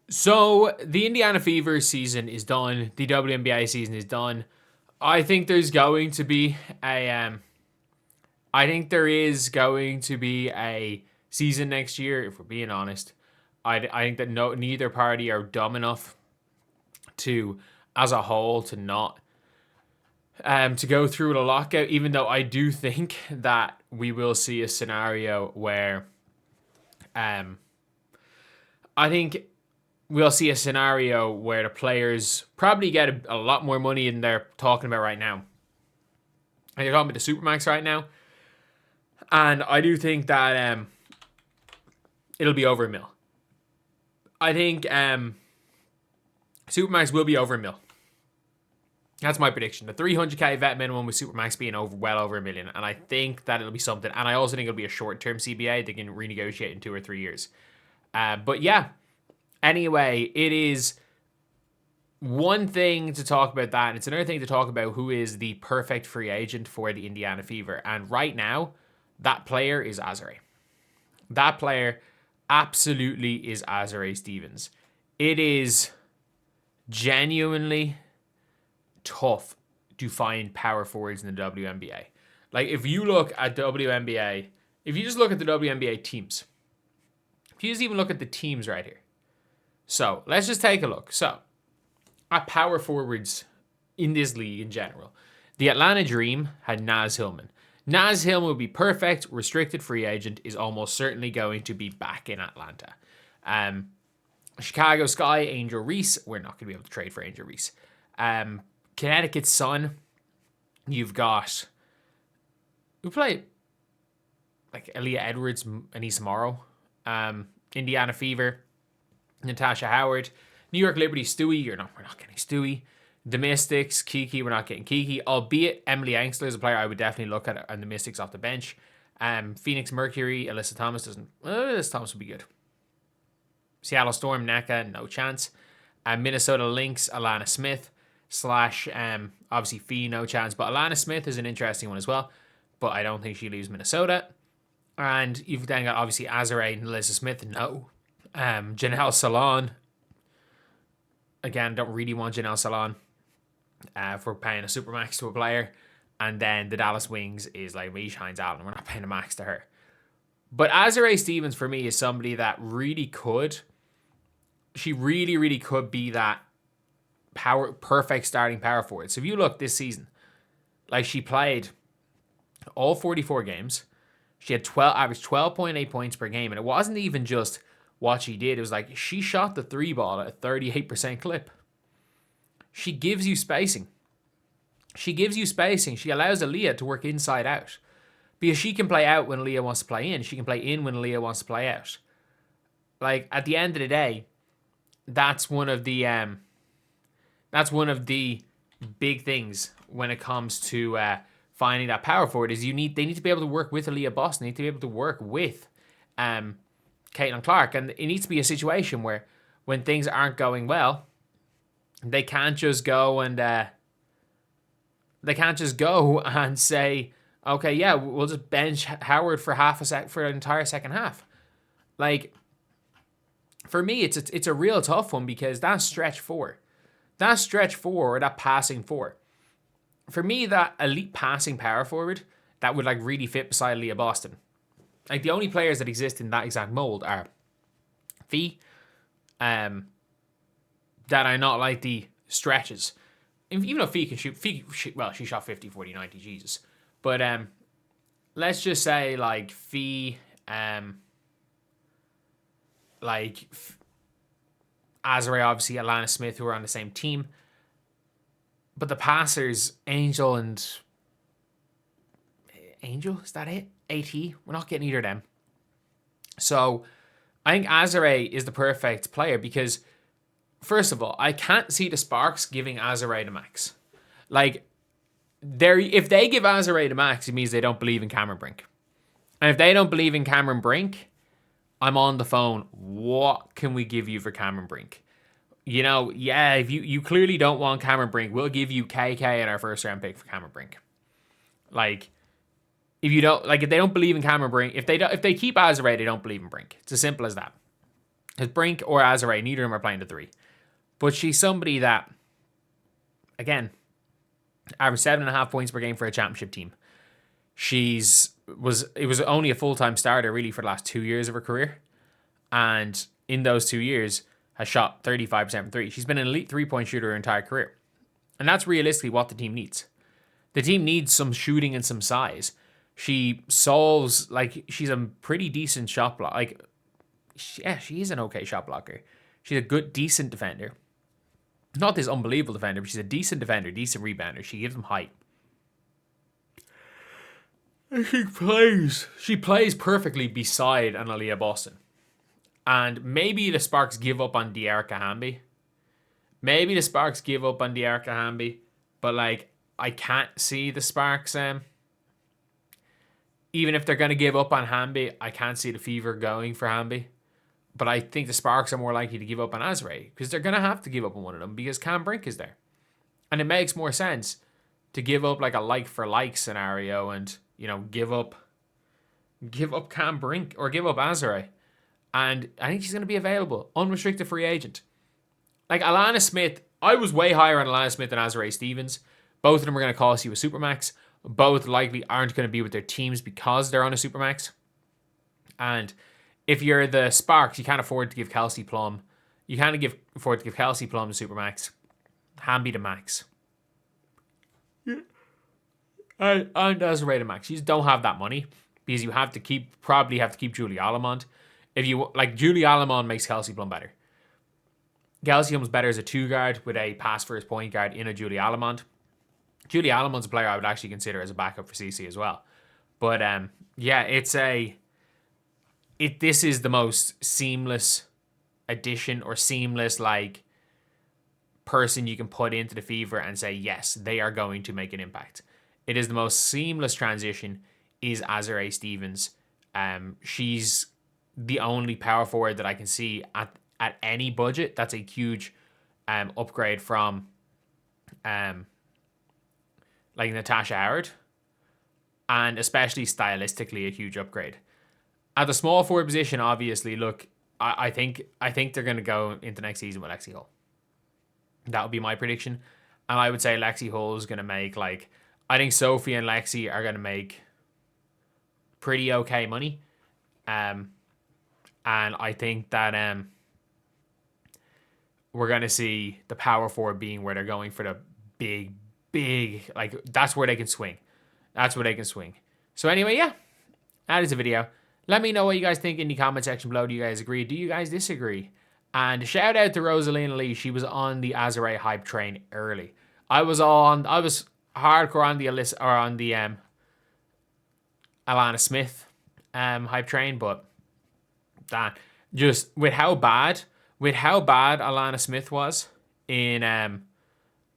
So the Indiana Fever season is done. The WNBA season is done. I think there's going to be I think there is going to be a season next year. If we're being honest, I think that neither party are dumb enough to, as a whole, to not to go through a lockout. Even though I do think that we will see a scenario where I think we'll see a scenario where the players probably get a lot more money than they're talking about right now. And you're talking about the Supermax right now. And I do think that it'll be over a mil. I think Supermax will be over a mil. That's my prediction. The 300k vet minimum with Supermax being well over $1 million. And I think that it'll be something. And I also think it'll be a short-term CBA. They can renegotiate in 2 or 3 years. But yeah. Anyway, it is one thing to talk about that, and it's another thing to talk about who is the perfect free agent for the Indiana Fever. And right now, that player is Azura. That player absolutely is Azura Stevens. It is genuinely tough to find power forwards in the WNBA. Like, if you look at WNBA, if you just look at the WNBA teams, if you just even look at the teams right here. So, let's just take a look. So, at power forwards in this league in general, the Atlanta Dream had Naz Hillman. Naz Hillman would be perfect. Restricted free agent, is almost certainly going to be back in Atlanta. Chicago Sky, Angel Reese. We're not going to be able to trade for Angel Reese. Connecticut Sun, you've got... We play like Aaliyah Edwards, Anissa Morrow. Indiana Fever, Natasha Howard. New York Liberty, Stewie. We're not getting Stewie. The Mystics, Kiki. We're not getting Kiki. Albeit Emily Engstler is a player I would definitely look at, and the Mystics off the bench. Phoenix Mercury, Alyssa Thomas doesn't. Alyssa Thomas would be good. Seattle Storm, NECA, no chance. Minnesota Lynx, Alana Smith / obviously Fee, no chance. But Alana Smith is an interesting one as well. But I don't think she leaves Minnesota. And you've then got obviously Azura and Alyssa Smith, no. Janelle Salon. Again, don't really want Janelle Salon for paying a supermax to a player. And then the Dallas Wings is like Mish Hines Allen. We're not paying a max to her. But Azura Stevens for me is somebody that really could. She really, really could be that perfect starting power forward. So if you look this season, like she played all 44 games. She had averaged 12.8 points per game. And it wasn't even just what she did. It was like she shot the 3 ball at a 38% clip. She gives you spacing. She allows Aaliyah to work inside out. Because she can play out when Aaliyah wants to play in. She can play in when Aaliyah wants to play out. Like, at the end of the day, that's one of the big things when it comes to finding that power forward is they need to be able to work with Aaliyah Boston. They need to be able to work with Caitlin Clark. And it needs to be a situation where when things aren't going well, they can't just go and say, okay, yeah, we'll just bench Howard for for an entire second half. Like, for me, it's a real tough one because that stretch four or that passing four, for me, that elite passing power forward that would like really fit beside Leah Boston. Like, the only players that exist in that exact mold are Fee, that are not like the stretches. Even though Fee can shoot, she shot 50, 40, 90, Jesus. But let's just say like Fee, like Azura, obviously Alana Smith, who are on the same team. But the passers, Angel, is that it? AT? We're not getting either of them. So I think Azura is the perfect player because, first of all, I can't see the Sparks giving Azura the max. Like, if they give Azura the max, it means they don't believe in Cameron Brink. And if they don't believe in Cameron Brink, I'm on the phone. What can we give you for Cameron Brink? You know, yeah, if you clearly don't want Cameron Brink, we'll give you KK and our first round pick for Cameron Brink. Like, if they don't believe in Cameron Brink, if they keep Azura, they don't believe in Brink. It's as simple as that. Because Brink or Azura, neither of them are playing the 3. But she's somebody that, again, averaged 7.5 points per game for a championship team. It was only a full-time starter really for the last 2 years of her career. And in those 2 years has shot 35% from 3. She's been an elite 3-point shooter her entire career. And that's realistically what the team needs. The team needs some shooting and some size. She solves, like, she's a pretty decent shot block. Like, yeah, she is an okay shot blocker. She's a good, decent defender. Not this unbelievable defender, but she's a decent defender, decent rebounder. She gives them height. And she plays perfectly beside an Aaliyah Boston. And maybe the Sparks give up on Dearica Hamby. But, like, I can't see the Sparks, even if they're going to give up on Hamby, I can't see the Fever going for Hamby. But I think the Sparks are more likely to give up on Azura, because they're going to have to give up on one of them because Cam Brink is there. And it makes more sense to give up like a like for like scenario and, you know, give up Cam Brink or give up Azura. And I think she's going to be available. Unrestricted free agent. Like Alana Smith, I was way higher on Alana Smith than Azura Stevens. Both of them are going to cost you a supermax. Both likely aren't going to be with their teams because they're on a supermax. And if you're the Sparks, you can't afford to give Kelsey Plum. You can't afford to give Kelsey Plum the supermax. Hamby the max. Yeah. And Azura the max. You just don't have that money because you probably have to keep Julie Allemond. If you like, Julie Allemond makes Kelsey Plum better. Kelsey Plum's better as a 2-guard with a pass first point guard in a Julie Allemond. Julie Allemond's a player I would actually consider as a backup for CC as well. But yeah, this is the most seamless addition or seamless like person you can put into the Fever and say, yes, they are going to make an impact. It is the most seamless transition is Azura Stevens. She's the only power forward that I can see at any budget. That's a huge upgrade from like Natasha Howard, and especially stylistically a huge upgrade. At the small forward position, obviously, look, I think they're going to go into next season with Lexi Hull. That would be my prediction. And I would say Lexi Hull is going to make, like, I think Sophie and Lexi are going to make pretty okay money. And I think that we're going to see the power forward being where they're going for the big, like, that's where they can swing. So anyway, yeah, that is a video. Let me know what you guys think in the comment section below. Do you guys agree? Do you guys disagree? And shout out to Rosalina Lee. She was on the Azura hype train early. I was hardcore on the Alana Smith hype train, but that just with how bad Alana Smith was in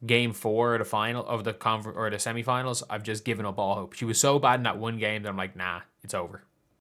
Game 4 of the final of the semifinals, I've just given up all hope. She was so bad in that one game that I'm like, nah, it's over.